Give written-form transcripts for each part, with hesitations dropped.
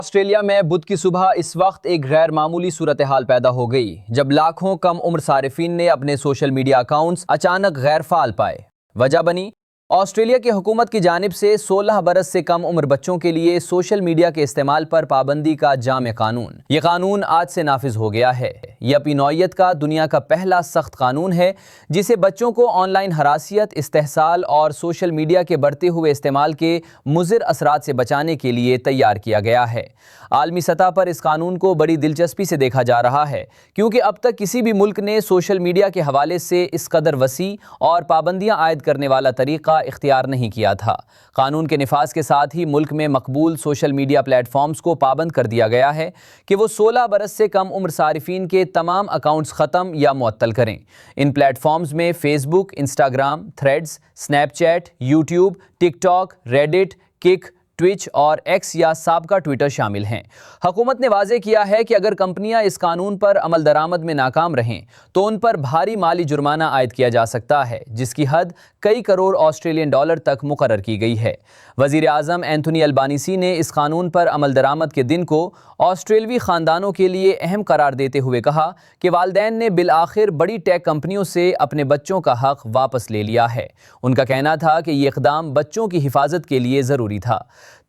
Australia میں بدھ کی صبح اس وقت ایک غیر معمولی صورتحال پیدا ہو گئی جب لاکھوں کم عمر صارفین نے اپنے سوشل میڈیا اکاؤنٹس اچانک غیر فعال پائے۔ وجہ بنی آسٹریلیا کی حکومت کی جانب سے 16 برس سے کم عمر بچوں کے لیے سوشل میڈیا کے استعمال پر پابندی کا جامع قانون۔ یہ قانون آج سے نافذ ہو گیا ہے۔ یہ اپنی نوعیت کا دنیا کا پہلا سخت قانون ہے جسے بچوں کو آن لائن ہراسیت، استحصال اور سوشل میڈیا کے بڑھتے ہوئے استعمال کے مضر اثرات سے بچانے کے لیے تیار کیا گیا ہے۔ عالمی سطح پر اس قانون کو بڑی دلچسپی سے دیکھا جا رہا ہے کیونکہ اب تک کسی بھی ملک نے سوشل میڈیا کے حوالے سے اس قدر وسیع اور پابندیاں عائد کرنے والا طریقہ اختیار نہیں کیا تھا۔ قانون کے نفاذ کے ساتھ ہی ملک میں مقبول سوشل میڈیا پلیٹ فارمز کو پابند کر دیا گیا ہے کہ وہ 16 برس سے کم عمر صارفین کے تمام اکاؤنٹس ختم یا معطل کریں۔ ان پلیٹ فارمز میں Facebook, Instagram, Threads, Snapchat, YouTube, TikTok, Reddit, Kick, Twitch اور ایکس یا سابقہ ٹویٹر شامل ہیں۔ حکومت نے واضح کیا ہے کہ اگر کمپنیاں اس قانون پر عمل درآمد میں ناکام رہیں تو ان پر بھاری مالی جرمانہ عائد کیا جا سکتا ہے جس کی حد کئی کروڑ آسٹریلین ڈالر تک مقرر کی گئی ہے۔ وزیر اعظم اینتھونی البانیسی نے اس قانون پر عمل درآمد کے دن کو آسٹریلوی خاندانوں کے لیے اہم قرار دیتے ہوئے کہا کہ والدین نے بالآخر بڑی ٹیک کمپنیوں سے اپنے بچوں کا حق واپس لے لیا ہے۔ ان کا کہنا تھا کہ یہ اقدام بچوں کی حفاظت کے لیے ضروری تھا۔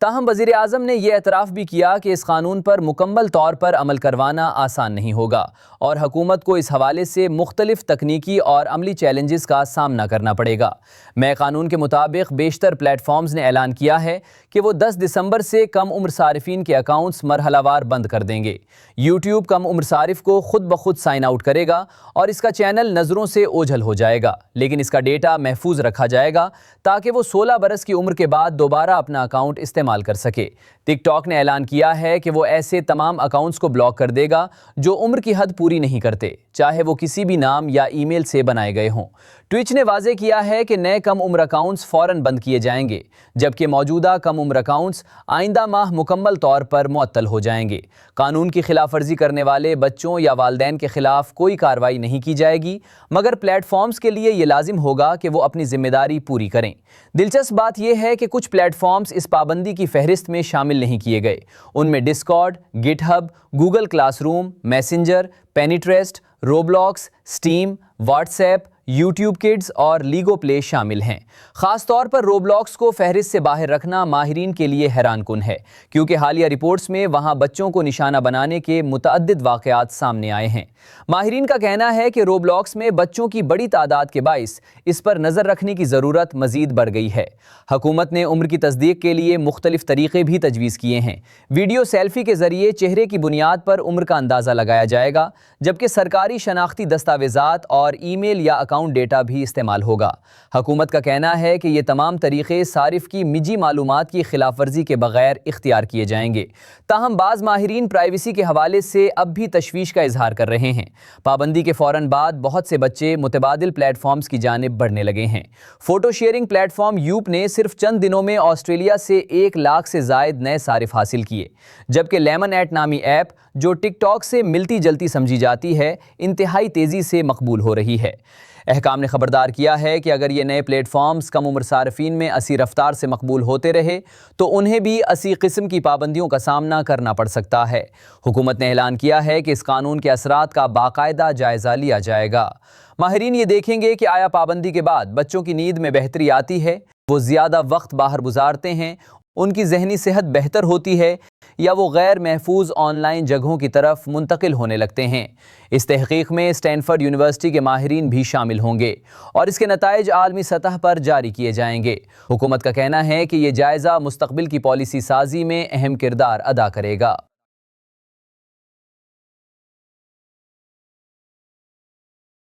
تاہم وزیر اعظم نے یہ اعتراف بھی کیا کہ اس قانون پر مکمل طور پر عمل کروانا آسان نہیں ہوگا اور حکومت کو اس حوالے سے مختلف تکنیکی اور عملی چیلنجز کا سامنا کرنا پڑے گا۔ نئے قانون کے مطابق بیشتر پلیٹ فارمز نے اعلان کیا ہے کہ وہ 10 دسمبر سے کم عمر صارفین کے اکاؤنٹس مرحلہ وار بند کر دیں گے۔ یوٹیوب کم عمر صارف کو خود بخود سائن آؤٹ کرے گا اور اس کا چینل نظروں سے اوجھل ہو جائے گا، لیکن اس کا ڈیٹا محفوظ رکھا جائے گا تاکہ وہ 16 برس کی عمر کے بعد دوبارہ اپنا اکاؤنٹ استعمال کر سکے۔ ٹک ٹاک نے اعلان کیا ہے کہ وہ ایسے تمام اکاؤنٹس کو بلاک کر دے گا جو عمر کی حد پوری نہیں کرتے، چاہے وہ کسی بھی نام یا ای میل سے بنائے گئے ہوں۔ ٹویچ نے واضح کیا ہے کہ نئے کم عمر اکاؤنٹس فوراً بند کیے جائیں گے، جبکہ موجودہ کم عمر اکاؤنٹس آئندہ ماہ مکمل طور پر معطل ہو جائیں گے۔ قانون کی خلاف ورزی کرنے والے بچوں یا والدین کے خلاف کوئی کارروائی نہیں کی جائے گی، مگر پلیٹ فارمز کے لیے یہ لازم ہوگا کہ وہ اپنی ذمہ داری پوری کریں۔ دلچسپ بات یہ ہے کہ کچھ پلیٹ فارمز اس پابندی کی فہرست میں شامل نہیں کیے گئے۔ ان میں Discord, GitHub, Google Classroom, Messenger, Pinterest, Roblox, Steam, WhatsApp, YouTube Kids اور لیگو پلے شامل ہیں۔ خاص طور پر روبلاکس کو فہرست سے باہر رکھنا ماہرین کے لیے حیران کن ہے کیونکہ حالیہ رپورٹس میں وہاں بچوں کو نشانہ بنانے کے متعدد واقعات سامنے آئے ہیں۔ ماہرین کا کہنا ہے کہ روبلاکس میں بچوں کی بڑی تعداد کے باعث اس پر نظر رکھنے کی ضرورت مزید بڑھ گئی ہے۔ حکومت نے عمر کی تصدیق کے لیے مختلف طریقے بھی تجویز کیے ہیں۔ ویڈیو سیلفی کے ذریعے چہرے کی بنیاد پر عمر کا اندازہ لگایا جائے گا، جبکہ سرکاری شناختی دستاویزات اور ای میل یا اکاؤنٹ ڈیٹا بھی استعمال ہوگا۔ حکومت کا کہنا ہے کہ یہ تمام طریقے صارف کی نجی معلومات کی خلاف ورزی کے بغیر اختیار کیے جائیں گے۔ تاہم بعض ماہرین پرائیویسی کے حوالے سے اب بھی تشویش کا اظہار کر رہے ہیں۔ پابندی کے فوراً بعد بہت سے بچے متبادل پلیٹ فارمز کی جانب بڑھنے لگے ہیں۔ فوٹو شیئرنگ پلیٹ فارم یوپ نے صرف چند دنوں میں آسٹریلیا سے 1 لاکھ سے زائد نئے صارف حاصل کیے، جبکہ لیمن ایٹ نامی ایپ جو ٹک ٹاک سے ملتی جلتی سمجھی جاتی ہے، انتہائی تیزی سے مقبول ہو رہی ہے۔ احکام نے خبردار کیا ہے کہ اگر یہ نئے پلیٹ فارمز کم عمر صارفین میں اسی رفتار سے مقبول ہوتے رہے تو انہیں بھی اسی قسم کی پابندیوں کا سامنا کرنا پڑ سکتا ہے۔ حکومت نے اعلان کیا ہے کہ اس قانون کے اثرات کا باقاعدہ جائزہ لیا جائے گا۔ ماہرین یہ دیکھیں گے کہ آیا پابندی کے بعد بچوں کی نیند میں بہتری آتی ہے، وہ زیادہ وقت باہر گزارتے ہیں، ان کی ذہنی صحت بہتر ہوتی ہے یا وہ غیر محفوظ آن لائن جگہوں کی طرف منتقل ہونے لگتے ہیں۔ اس تحقیق میں اسٹینفورڈ یونیورسٹی کے ماہرین بھی شامل ہوں گے اور اس کے نتائج عالمی سطح پر جاری کیے جائیں گے۔ حکومت کا کہنا ہے کہ یہ جائزہ مستقبل کی پالیسی سازی میں اہم کردار ادا کرے گا۔